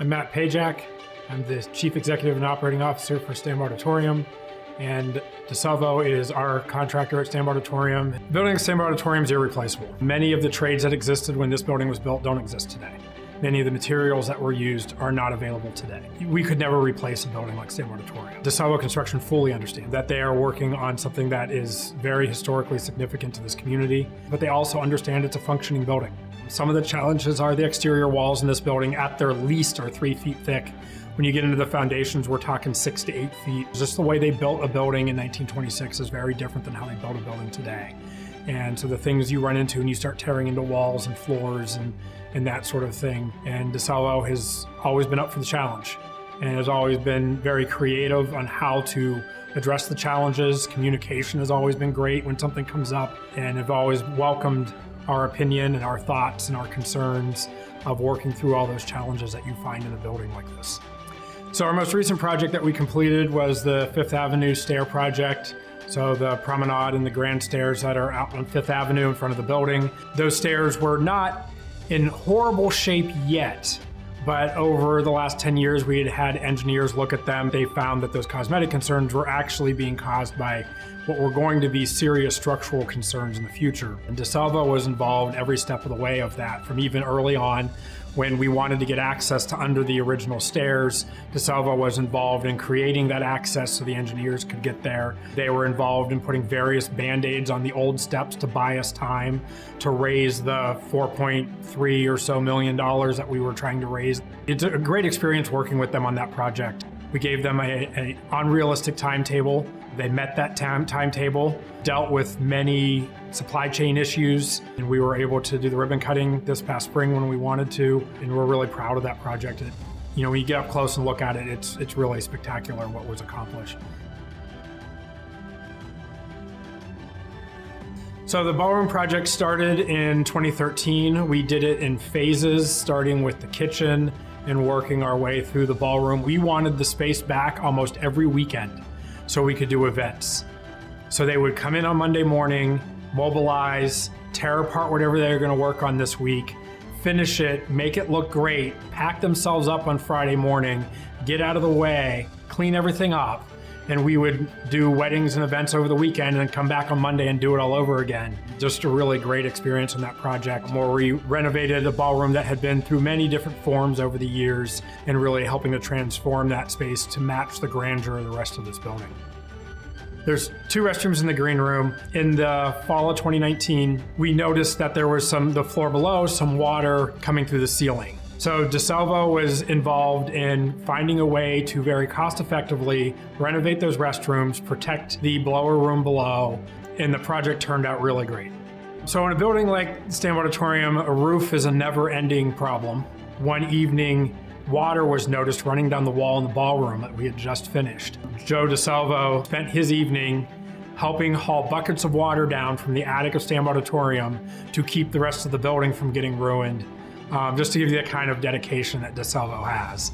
I'm Matt Pagac. I'm the Chief Executive and Operating Officer for Stambaugh Auditorium, and DeSalvo is our contractor at Stambaugh Auditorium. The building at Stambaugh Auditorium is irreplaceable. Many of the trades that existed when this building was built don't exist today. Many of the materials that were used are not available today. We could never replace a building like Stambaugh Auditorium. DeSalvo Construction fully understands that they are working on something that is very historically significant to this community, but they also understand it's a functioning building. Some of the challenges are the exterior walls in this building at their least are 3 feet thick. When you get into the foundations, we're talking 6 to 8 feet. Just the way they built a building in 1926 is very different than how they built a building today. And so the things you run into when you start tearing into walls and floors and that sort of thing. And DeSalvo has always been up for the challenge and has always been very creative on how to address the challenges. Communication has always been great when something comes up, and have always welcomed our opinion and our thoughts and our concerns of working through all those challenges that you find in a building like this. So our most recent project that we completed was the 5th Avenue Stair project. So the promenade and the grand stairs that are out on 5th Avenue in front of the building. Those stairs were not in horrible shape yet, but over the last 10 years, we had engineers look at them. They found that those cosmetic concerns were actually being caused by what were going to be serious structural concerns in the future. And DeSalvo was involved every step of the way of that, from even early on when we wanted to get access to under the original stairs. DeSalvo was involved in creating that access so the engineers could get there. They were involved in putting various Band-Aids on the old steps to buy us time to raise the $4.3 or so million that we were trying to raise. It's a great experience working with them on that project. We gave them an unrealistic timetable. They met that timetable, dealt with many supply chain issues, and we were able to do the ribbon cutting this past spring when we wanted to, and we're really proud of that project. When you get up close and look at it, it's really spectacular what was accomplished. So the Ballroom Project started in 2013. We did it in phases, starting with the kitchen and working our way through the ballroom. We wanted the space back almost every weekend so we could do events. So they would come in on Monday morning, mobilize, tear apart whatever they're gonna work on this week, finish it, make it look great, pack themselves up on Friday morning, get out of the way, clean everything up, and we would do weddings and events over the weekend and then come back on Monday and do it all over again. Just a really great experience on that project, where we renovated a ballroom that had been through many different forms over the years and really helping to transform that space to match the grandeur of the rest of this building. There's 2 restrooms in the green room. In the fall of 2019, we noticed that there was the floor below, some water coming through the ceiling. So DeSalvo was involved in finding a way to very cost effectively renovate those restrooms, protect the blower room below, and the project turned out really great. So in a building like Stambaugh Auditorium, a roof is a never-ending problem. One evening, water was noticed running down the wall in the ballroom that we had just finished. Joe DeSalvo spent his evening helping haul buckets of water down from the attic of Stambaugh Auditorium to keep the rest of the building from getting ruined. Just to give you the kind of dedication that DeSalvo has.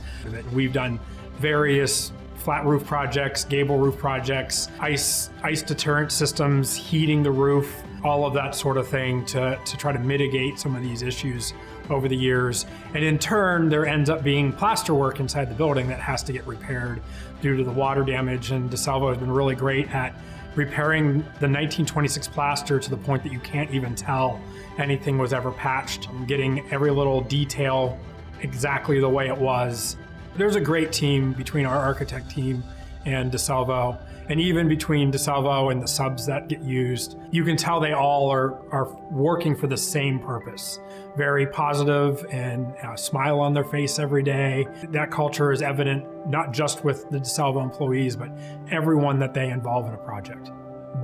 We've done various flat roof projects, gable roof projects, ice deterrent systems, heating the roof, all of that sort of thing to try to mitigate some of these issues over the years. And in turn, there ends up being plaster work inside the building that has to get repaired due to the water damage. And DeSalvo has been really great at repairing the 1926 plaster to the point that you can't even tell anything was ever patched, getting every little detail exactly the way it was. There's a great team between our architect team and DeSalvo, and even between DeSalvo and the subs that get used. You can tell they all are working for the same purpose. Very positive and a smile on their face every day. That culture is evident not just with the DeSalvo employees, but everyone that they involve in a project.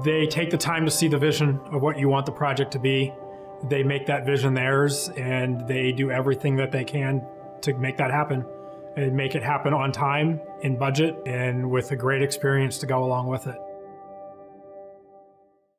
They take the time to see the vision of what you want the project to be. They make that vision theirs, and they do everything that they can to make that happen and make it happen on time, in budget, and with a great experience to go along with it.